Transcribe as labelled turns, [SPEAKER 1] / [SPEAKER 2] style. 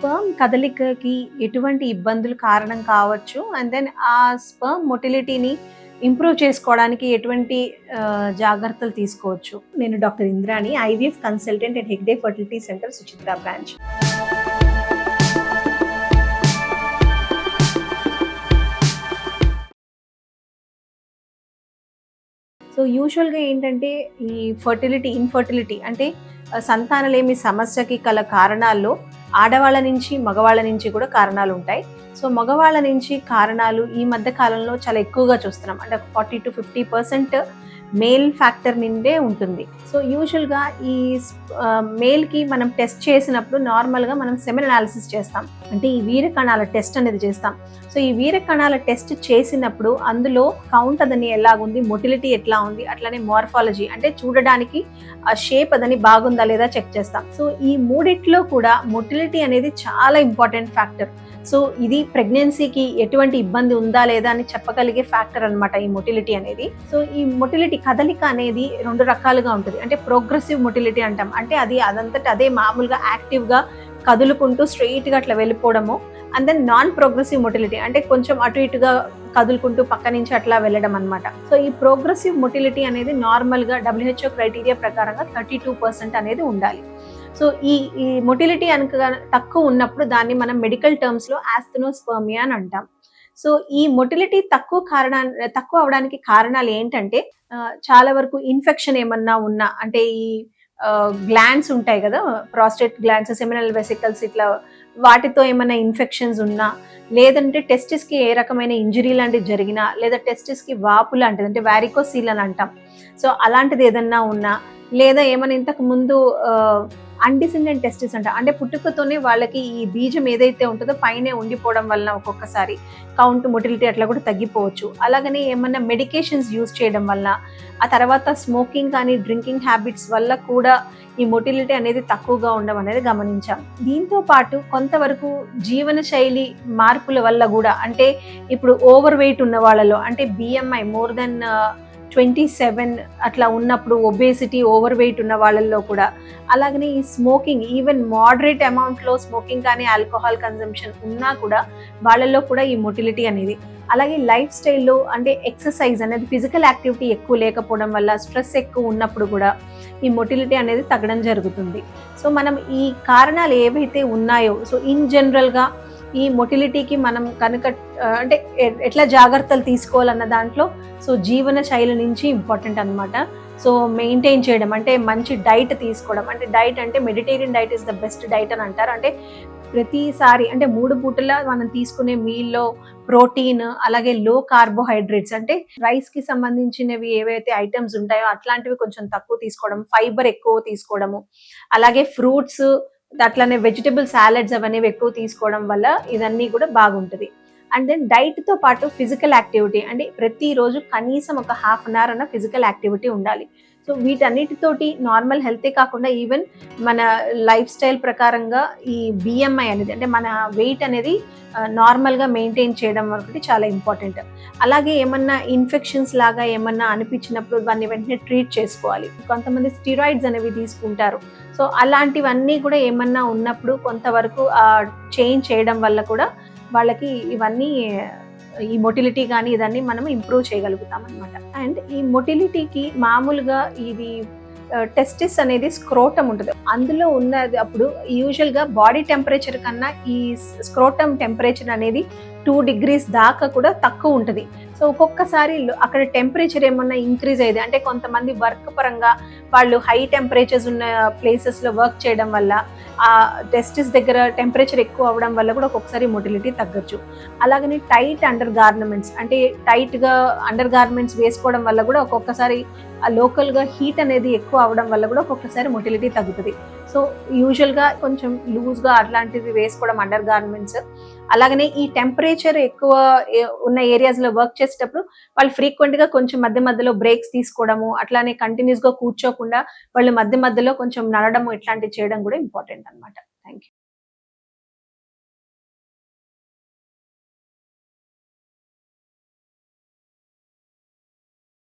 [SPEAKER 1] Sperm కదలికకి ఎటువంటి ఇబ్బందులు కారణం కావచ్చు అండ్ దెన్ ఆ స్పర్మ్ మొటిలిటీని ఇంప్రూవ్ చేసుకోవడానికి ఎటువంటి జాగ్రత్తలు తీసుకోవచ్చు. నేను doctor Indrani, IVF consultant at Hegde fertility centre, Suchitra branch. So యూజువల్గా ఏంటంటే ఈ ఇన్ఫర్టిలిటీ అంటే సంతానలేమి సమస్యకి గల కారణాల్లో ఆడవాళ్ళ నుంచి మగవాళ్ళ నుంచి కూడా కారణాలు ఉంటాయి. సో మగవాళ్ళ నుంచి కారణాలు ఈ మధ్య కాలంలో చాలా ఎక్కువగా చూస్తున్నాం. అంటే 40-50% మేల్ ఫ్యాక్టర్ నిండే ఉంటుంది. సో యూజువల్గా ఈ మేల్కి మనం టెస్ట్ చేసినప్పుడు నార్మల్గా మనం సెమెన్ అనాలిసిస్ చేస్తాం, అంటే ఈ వీర కణాల టెస్ట్ అనేది చేస్తాం. సో ఈ వీర కణాల టెస్ట్ చేసినప్పుడు అందులో కౌంట్ అదని ఎలాగుంది, మొటిలిటీ ఎట్లా ఉంది, అట్లానే మార్ఫాలజీ అంటే చూడడానికి ఆ షేప్ అదని బాగుందా లేదా చెక్ చేస్తాం. సో ఈ మూడిట్లో కూడా మొటిలిటీ అనేది చాలా ఇంపార్టెంట్ ఫ్యాక్టర్. సో ఇది ప్రెగ్నెన్సీకి ఎటువంటి ఇబ్బంది ఉందా లేదా అని చెప్పగలిగే ఫ్యాక్టర్ అనమాట ఈ మొటిలిటీ అనేది. సో ఈ మొటిలిటీ కదలిక అనేది 2 రకాలుగా ఉంటుంది. అంటే ప్రోగ్రెసివ్ మొటిలిటీ అంటాం, అంటే అదంతట అదే మామూలుగా యాక్టివ్గా కదులుకుంటూ స్ట్రెయిట్గా అట్లా వెళ్ళిపోవడము. And then non progressive motility అంటే కొంచెం అటు ఇటుగా కదులుకుంటూ పక్క నుంచి అట్లా వెళ్ళడం అనమాట. సో ఈ ప్రోగ్రెసివ్ మొటిలిటీ అనేది నార్మల్గా WHO క్రైటీరియా ప్రకారంగా 32% అనేది ఉండాలి. సో ఈ మొటిలిటీ కనుక తక్కువ ఉన్నప్పుడు దాన్ని మనం మెడికల్ టర్మ్స్లో ఆస్థెనోస్పర్మియా అని అంటాం. సో ఈ మొటిలిటీ తక్కువ అవడానికి కారణాలు ఏంటంటే చాలా వరకు ఇన్ఫెక్షన్ ఏమన్నా ఉన్నా, అంటే ఈ గ్లాండ్స్ ఉంటాయి కదా, ప్రాస్టేట్ గ్లాండ్స్, సెమినల్ వెసికల్స్, ఇట్లా వాటితో ఏమైనా ఇన్ఫెక్షన్స్ ఉన్నా, లేదంటే టెస్టిస్కి ఏ రకమైన ఇంజరీ లాంటిది జరిగినా, లేదా టెస్టిస్కి వాపు లాంటిది అంటే వారికోసీల్ అని అంటాం. సో అలాంటిది ఏదన్నా ఉన్నా, లేదా ఏమైనా ఇంతకు ముందు అన్డిసెండెంట్ టెస్టిస్ అంటే పుట్టుకతోనే వాళ్ళకి ఈ బీజం ఏదైతే ఉంటుందో పైనే ఉండిపోవడం వలన ఒక్కొక్కసారి కౌంట్, మొటిలిటీ అట్లా కూడా తగ్గిపోవచ్చు. అలాగనే ఏమన్నా మెడికేషన్స్ యూజ్ చేయడం వల్ల, ఆ తర్వాత స్మోకింగ్ కానీ డ్రింకింగ్ హ్యాబిట్స్ వల్ల కూడా ఈ మొటిలిటీ అనేది తక్కువగా ఉండడం అనేది గమనించాం. దీంతో పాటు కొంతవరకు జీవన శైలి మార్పుల వల్ల కూడా, అంటే ఇప్పుడు ఓవర్ వెయిట్ ఉన్న వాళ్ళలో, అంటే BMI మోర్ దెన్ 27 అట్లా ఉన్నప్పుడు, ఒబేసిటీ, ఓవర్ వెయిట్ ఉన్న వాళ్ళల్లో కూడా, అలాగనే ఈ స్మోకింగ్, ఈవెన్ మోడరేట్ అమౌంట్లో స్మోకింగ్ కానీ ఆల్కహాల్ కన్జంప్షన్ ఉన్నా కూడా వాళ్ళల్లో కూడా ఈ మొటిలిటీ అనేది. అలాగే లైఫ్ స్టైల్లో అంటే ఎక్సర్సైజ్ అనేది, ఫిజికల్ యాక్టివిటీ ఎక్కువ లేకపోవడం వల్ల, స్ట్రెస్ ఎక్కువ ఉన్నప్పుడు కూడా ఈ మొటిలిటీ అనేది తగ్గడం జరుగుతుంది. సో మనం ఈ కారణాలు ఏవైతే ఉన్నాయో, సో ఇన్ జనరల్గా ఈ మొటిలిటీకి మనం కనుక అంటే ఎట్లా జాగ్రత్తలు తీసుకోవాలన్న దాంట్లో సో జీవన శైలి నుంచి ఇంపార్టెంట్ అనమాట. సో మెయింటైన్ చేయడం అంటే మంచి డైట్ తీసుకోవడం, అంటే డైట్ అంటే Mediterranean diet is the best diet అని అంటారు. అంటే ప్రతిసారి అంటే 3 పూటల మనం తీసుకునే మీల్లో ప్రోటీన్, అలాగే లో కార్బోహైడ్రేట్స్ అంటే రైస్కి సంబంధించినవి ఏవైతే ఐటమ్స్ ఉంటాయో అట్లాంటివి కొంచెం తక్కువ తీసుకోవడం, ఫైబర్ ఎక్కువ తీసుకోవడము, అలాగే ఫ్రూట్స్, అట్లానే వెజిటబుల్ సాలడ్స్ అవన్నీ ఎక్కువ తీసుకోవడం వల్ల ఇదన్నీ కూడా బాగుంటుంది. అండ్ దెన్ డైట్తో పాటు ఫిజికల్ యాక్టివిటీ, అంటే ప్రతిరోజు కనీసం ఒక ½ అన్ అవర్ అన్న ఫిజికల్ యాక్టివిటీ ఉండాలి. సో వీటన్నిటితోటి నార్మల్ హెల్తే కాకుండా ఈవెన్ మన లైఫ్ స్టైల్ ప్రకారంగా ఈ BMI అనేది, అంటే మన వెయిట్ అనేది నార్మల్గా మెయింటైన్ చేయడం వరకు చాలా ఇంపార్టెంట్. అలాగే ఏమన్నా ఇన్ఫెక్షన్స్ లాగా ఏమన్నా అనిపించినప్పుడు దాన్ని వెంటనే ట్రీట్ చేసుకోవాలి. కొంతమంది స్టిరాయిడ్స్ అనేవి తీసుకుంటారు. సో అలాంటివన్నీ కూడా ఏమన్నా ఉన్నప్పుడు కొంతవరకు చేంజ్ చేయడం వల్ల కూడా వాళ్ళకి ఇవన్నీ, ఈ మొటిలిటీ కానీ ఇదన్నీ మనం ఇంప్రూవ్ చేయగలుగుతాం అనమాట. అండ్ ఈ మొటిలిటీకి మామూలుగా ఇది టెస్టిస్ అనేది స్క్రోటమ్ ఉంటుంది, అందులో ఉన్నది. అప్పుడు యూజువల్గా బాడీ టెంపరేచర్ కన్నా ఈ స్క్రోటమ్ టెంపరేచర్ అనేది 2 degrees దాకా కూడా తక్కువ ఉంటుంది. సో ఒక్కొక్కసారి అక్కడ టెంపరేచర్ ఏమన్నా ఇంక్రీజ్ అయ్యేది, అంటే కొంతమంది వర్క్ పరంగా వాళ్ళు హై టెంపరేచర్స్ ఉన్న ప్లేసెస్లో వర్క్ చేయడం వల్ల ఆ టెస్టిస్ దగ్గర టెంపరేచర్ ఎక్కువ అవ్వడం వల్ల కూడా ఒక్కొక్కసారి మొటిలిటీ తగ్గచ్చు. అలాగని టైట్ అండర్ గార్మెంట్స్, అంటే టైట్గా అండర్ గార్మెంట్స్ వేసుకోవడం వల్ల కూడా ఒక్కొక్కసారి ఆ లోకల్గా హీట్ అనేది ఎక్కువ అవ్వడం వల్ల కూడా ఒక్కొక్కసారి మొటిలిటీ తగ్గుతుంది. సో యూజువల్గా కొంచెం లూజ్గా అట్లాంటివి వేసుకోవడం అండర్ గార్మెంట్స్. అలాగనే ఈ టెంపరేచర్ ఎక్కువ ఉన్న ఏరియాస్లో వర్క్ చేసేటప్పుడు వాళ్ళు ఫ్రీక్వెంట్గా కొంచెం మధ్య మధ్యలో బ్రేక్స్ తీసుకోవడము, అట్లానే కంటిన్యూస్గా కూర్చోకుండా వాళ్ళు మధ్య మధ్యలో కొంచెం నడవడము, ఇట్లాంటివి చేయడం కూడా ఇంపార్టెంట్ అనమాట. Thank you.